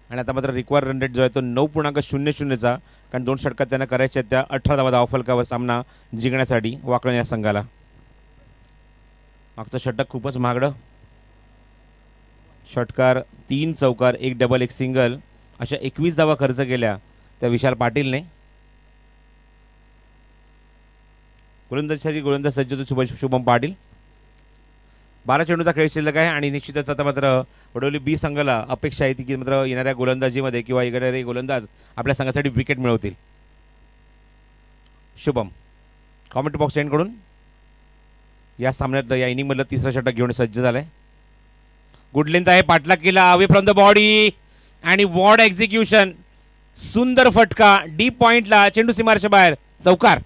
आणि आता मात्र रिक्वायर रन रेट जो आहे तो 9.00चा, कारण 2 षटकात त्यांना करायच्या त्या 18 धावा धावफलकावर सामना जिंकण्यासाठी वाकळण या संघाला. मागचं षटक खूपच महागडं. षटकार, 3 चौकार, 1 डबल, 1 सिंगल, अशा 21 धावा खर्च केल्या त्या विशाल पाटीलने. गोलंदाज सज्ज होतो शुभम पाटील. 12 चेंडूचा खेळ शिल्लक आहे, आणि निश्चितच आता मात्र वडोली बी संघाला अपेक्षा आहे की मात्र येणाऱ्या गोलंदाजीमध्ये किंवा येणारे गोलंदाज आपल्या संघासाठी विकेट मिळवतील. शुभम कॉमेंट बॉक्स एंडकडून या सामन्यात या इनिंगमधलं 3रं षटक घेऊन सज्ज झालंय. गुड लेंथ आहे, पाठलाग केला, अवे फ्रॉम द बॉडी, आणि वॉर्ड एक्झिक्युशन, सुंदर फटका डीप पॉइंटला, चेंडू सीमारेषा बाहेर, चौकार.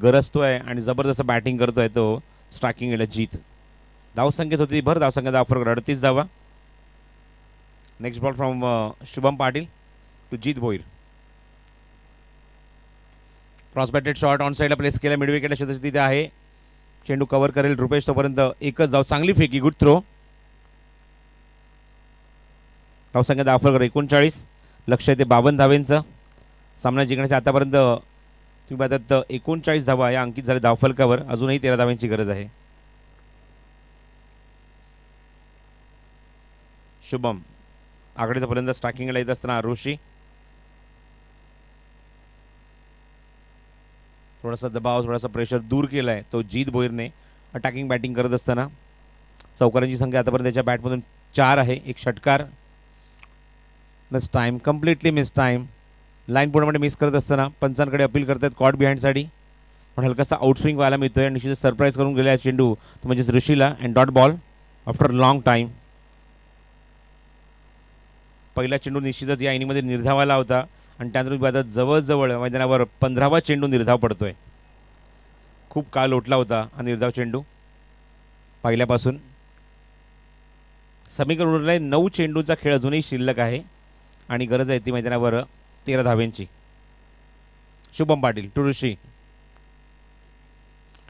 गरजतोय आणि जबरदस्त बॅटिंग करतोय तो स्ट्रायकिंग एला जीत. धावसंख्येत होती भर, धावसंख्या धावफरक 38 धावा. Next ball from Shubham Patil to Jeet Bhoir. Cross batted shot on साईडला प्लेस केला, मिड विकेटला क्षेत्र तिथे आहे. चेंडू कव्हर करेल रुपेश, तोपर्यंत एकच धाव, चांगली फेकी, गुड थ्रो. धावसंख्या धावफरक 39. लक्ष आहे ते 52 धावेंचं. सामना जिंकण्यासाठी आतापर्यंत तुम्ही पाहतात 39 धावा या अंकित झाल्या धावफलकावर. अजूनही 13 धाव्यांची गरज आहे. शुभम आघाडीचा फलंदाज स्ट्रायकिंगला येत असताना ऋषी थोडासा दबाव थोडासा प्रेशर दूर केला आहे तो जीत भोईरने अटॅकिंग बॅटिंग करत असताना. चौकारांची संख्या आतापर्यंत त्याच्या बॅटमधून 4 आहे. एक षटकार. Miss time completely miss time. Line पूर्णपणे मिस करत असताना पंचांकडे अपील करतात कॉट बिहाइंडसाठी पण हलकासा आउटस्विंग व्हायला मिळतोय आणि निश्चितच सरप्राईज करून गेला चेंडू तो म्हणजेच ऋषीला and dot ball after long time. पहिला चेंडू निश्चितच या इनिंगमध्ये निर्धावाला होता आणि त्यानंतर बादात जवळजवळ मैदानावर 15वा चेंडू निर्धाव पडतोय. खूप काळ लोटला होता हा निर्धाव चेंडू पहिल्यापासून. समीकरण उरले 9 चेंडूचा खेळ अजूनही शिल्लक आहे आणि गरज आहे ती मैदानावर 13 धावेंची. Shubham Patil to Rishi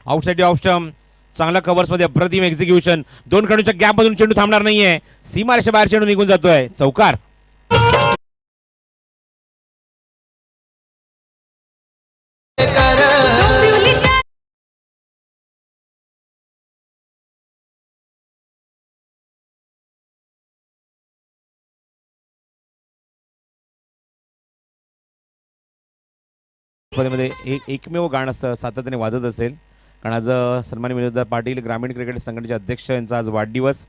outside off stump. चांगला कव्हर्समध्ये अप्रतिम एक्झिक्युशन. 2 खेळाडूंच्या गॅपमधून चेंडू थांबणार नाहीये. सीमारेषा बाहेर चेंडू निघून जातोय. चौकार. मध्ये एकमेव गाणं सातत्याने वाजत असेल कारण आज सन्माननीय विनोद पाटील ग्रामीण क्रिकेट संघटनेचे अध्यक्ष यांचा आज वाढदिवस.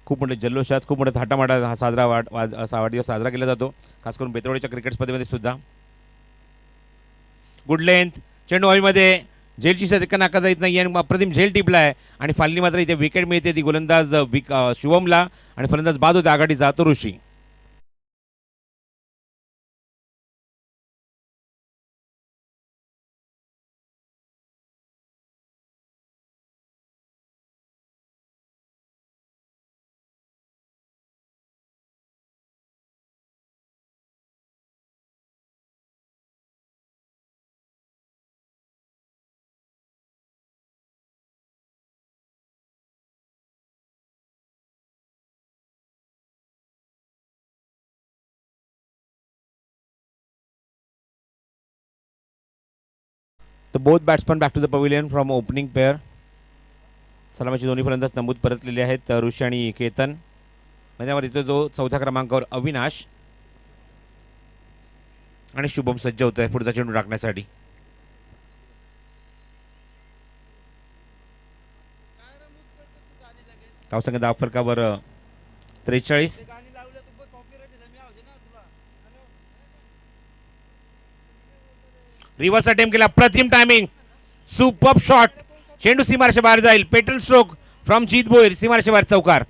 खूप मोठे जल्लोषात खूप मोठ्या थाटामाटात हा वाढदिवस साजरा केला जातो खास करून बेतवाडीच्या क्रिकेट स्पर्धेमध्ये सुद्धा. गुड लेंथ चेंडू हवेमध्ये झेलची षटकं नाकारता येत नाही आणि अप्रतिम झेल टिपला आहे आणि फालनी मात्र इथे विकेट मिळते ती गोलंदाज शुभमला आणि फलंदाज बाद होते आघाडीचा तो ऋषी. तर both batsman back to the pavilion from opening pair. सलामीचे दोन्ही फलंदाज नमूद परतलेले आहेत ऋषी आणि केतन. मैदानावर येतो तो 4थ्या क्रमांकावर अविनाश आणि शुभम सज्ज होत आहे पुढचा चेंडू टाकण्यासाठी. धावसंख्या धावफलकावर 43. रिव्हर्स अटेम्प्ट केला अप्रतिम टायमिंग सुपर शॉट. चेंडू सीमारेषा बाहेर जाईल. पेटल स्ट्रोक फ्रॉम जीत भोईर सीमारेषा बाहेर चौकार.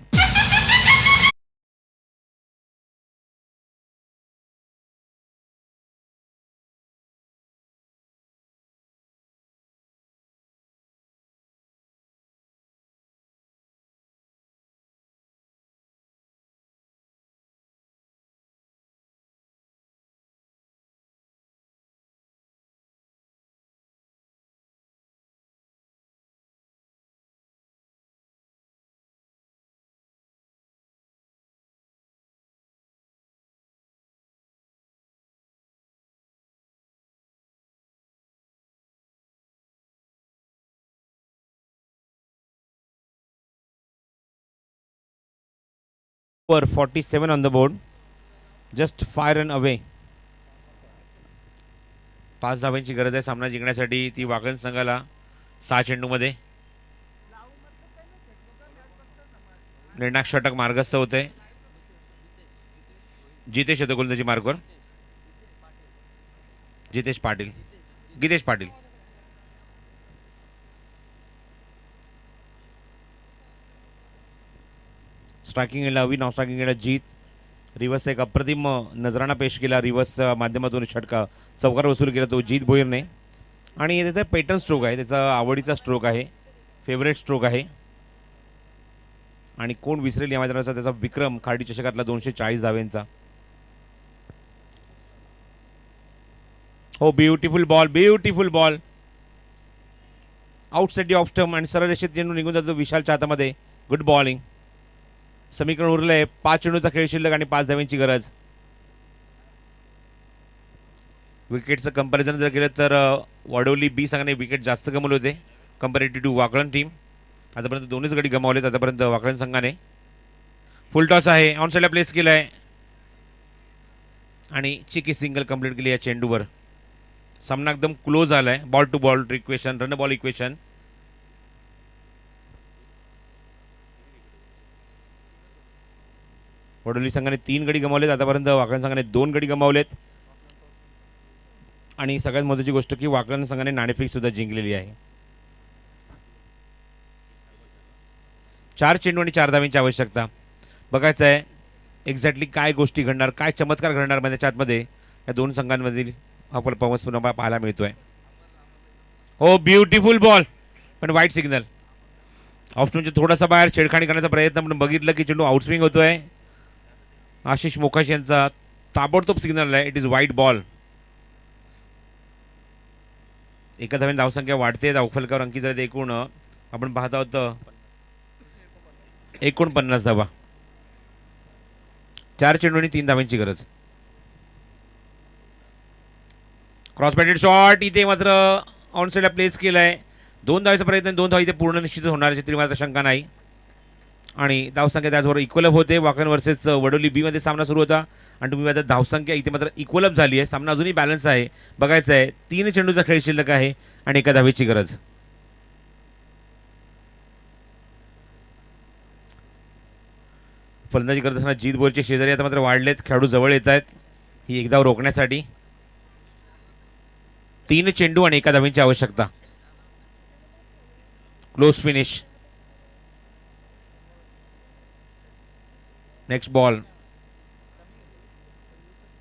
For 47 on the board. Just 5 run away. 5 धावांची गरज आहे सामना जिंकण्यासाठी ती वागण संघाला 6 चेंडूमध्ये. निर्णायक षटक मार्गस्थ होते. जितेश येतो गोलंदाजी मार्गवर. जितेश पाटील गितेश पाटील. स्ट्रायकिंग एला अवी नॉन स्ट्रायकिंग एला जीत. रिव्हर्स एक अप्रतिम नजराणा पेश केला रिव्हर्स माध्यमातून षटका चौकार वसूल केला तो जीत भोईरने आणि त्याचा पॅटर्न स्ट्रोक आहे त्याचा आवडीचा स्ट्रोक आहे फेवरेट स्ट्रोक आहे आणि कोण विसरेल या मैदानाचा त्याचा विक्रम खाडी चषकातला 240 धावेंचा. हो beautiful ball outside off stump आणि सरळ रेषेत चेंडू निघून जातो विशालच्या हातामध्ये. Good bowling. समीकरण उरलंय 5 चेंडूचा खेळ शिल्लक आणि 5 धाव्यांची गरज. विकेटचं कंपॅरिझन जर केलं तर वडोली बी संघाने विकेट जास्त गमावले होते कंपॅरेटिव्ह टू वाकळण टीम. आतापर्यंत दोन्हीच गडी गमावलेत आतापर्यंत वाकळण संघाने. फुल टॉस आहे, ऑन साईडला प्लेस केला आहे आणि चिकी सिंगल कंप्लीट केली या चेंडूवर. सामना एकदम क्लोज आला आहे. Ball to ball equation, run ball equation. Vadoli संघाने 3 गडी गमावलेत आतापर्यंत वाकळण संघाने 2 गडी गमावलेत. आणि सगळ्यात महत्त्वाची गोष्ट की वाकळण संघाने नाणेफेक सुद्धा जिंकलेली आहे. 4 चेंडू आणि 4 धावांची आवश्यकता. बघायचं आहे एक्झॅक्टली काय गोष्टी घडणार, काय चमत्कार घडणार त्याच्या आतमध्ये या दोन संघांमधील आपल्याला परफॉर्मन्स पुन्हा पाहायला मिळतोय. हो, ब्युटिफुल बॉल, पण वाईट सिग्नल. ऑप्शनच्या थोडासा बाहेर छेडखाणी करण्याचा प्रयत्न, पण बघितलं की चेंडू आउटस्विंग होतोय. आशिष मोकाशी यांचा ताबडतोब सिग्नल आहे. इट इज वाईट बॉल. एका धावेने धावसंख्या वाढते. धावफलकावर अंकित झाले एकूण आपण पाहत आहोत 49 धावा. 4 चेंडू आणि 3 धावांची गरज. क्रॉस बॅटेड शॉट इथे मात्र ऑन साईडला प्लेस केला आहे. 2 धावांचा प्रयत्न, 2 धावा इथे पूर्ण निश्चित होणार याची तरी मात्र शंका नाही. आणि धावसंख्या त्याचबरोबर इक्वल अप होते. वाकण वर्सेस वडोली बी मध्ये सामना सुरू होता आणि तुम्ही आता धावसंख्या इथे मात्र इक्वल अप झाली आहे. सामना अजूनही बॅलन्स आहे. बघायचं आहे 3 चेंडूचा खेळ शिल्लक आहे आणि 1 धावेची गरज. फलंदाजी करत असताना जीत बोरचे शेजारी आता मात्र वाढलेत. खेळाडू जवळ येत आहेत ही 1 धाव रोखण्यासाठी. 3 चेंडू आणि 1 धावेची आवश्यकता. Close finish. Next ball.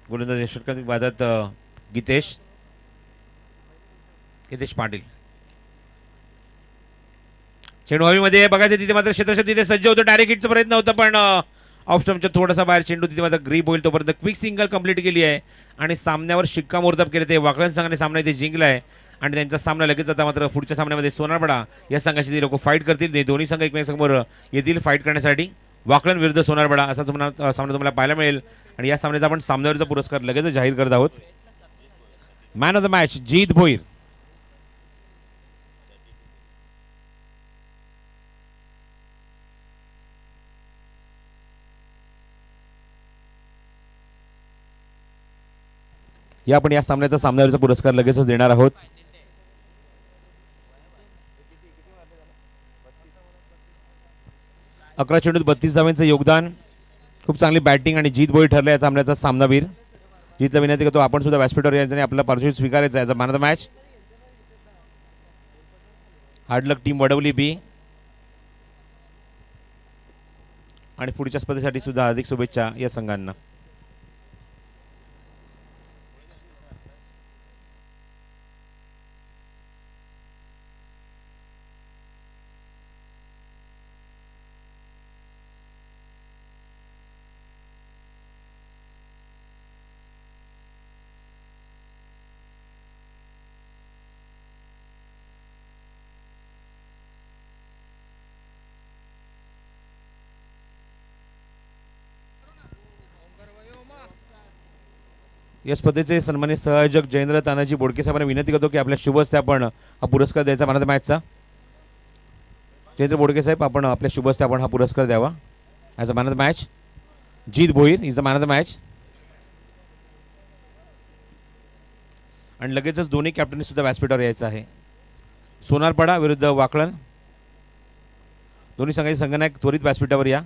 गोलंदाज यशवंत वादात गीतेश पाटील. चेंडू हवेमध्ये बघायचं तिथे मात्र क्षेत्रक्षेत्र तिथे सज्ज होतं. डायरेक्ट हिटचा प्रयत्न होता पण ऑफ स्टंपच्या थोडासा बाहेर चेंडू तिथे मात्र ग्रीप होईल तोपर्यंत क्विक सिंगल कंप्लीट केली आहे आणि सामन्यावर शिक्कामोर्तब केले. ते वाकळण संघाने सामना इथे जिंकला आहे आणि त्यांचा सामना लगेच आता मात्र पुढच्या सामन्यामध्ये सोनारपाडा या संघाशी ते लोक फाईट करतील. ते दोन्ही संघ एकमेकांसमोर येतील फाईट करण्यासाठी. वाकळण विरुद्ध सोनारपाडा असा सामना तुम्हाला पाहायला मिळेल आणि या सामन्याचा आपण सामन्यावरचा पुरस्कार लगेच जाहीर करत आहोत. मॅन ऑफ द मॅच जीत भोईर. या आपण या सामन्याचा सामन्यावरचा पुरस्कार लगेचच देणार आहोत. अकरा चेंडूत 32 धावांचं योगदान. खूप चांगली बॅटिंग आणि जीत भोईर ठरला या सामन्याचा सामनावीर. जीतला विनंती करतो आपण सुद्धा व्यासपीठावर यायचं आणि आपला पारितोषिक स्वीकारायचं आहे. Man of the match. Hard luck team Wadavli B आणि पुढच्या स्पर्धेसाठी सुद्धा अधिक शुभेच्छा या संघांना. या स्पर्धेचे सन्मानित संयोजक जयेंद्र तानाजी बोडके साहेबांना विनंती करतो की आपल्या शुभ हस्ते आपण हा पुरस्कार द्यायचा मॅन ऑफ द मॅचचा. जयेंद्र बोडके साहेब आपण आपल्या शुभ हस्ते आपण हा पुरस्कार द्यावा as a man of the match. Jeet Bhoir is a man of the match. आणि लगेचच दोन्ही कॅप्टननी सुद्धा व्यासपीठावर यायचं आहे. सोनारपाडा विरुद्ध वाकळण दोन्ही संघाचे संघनायक त्वरित व्यासपीठावर या.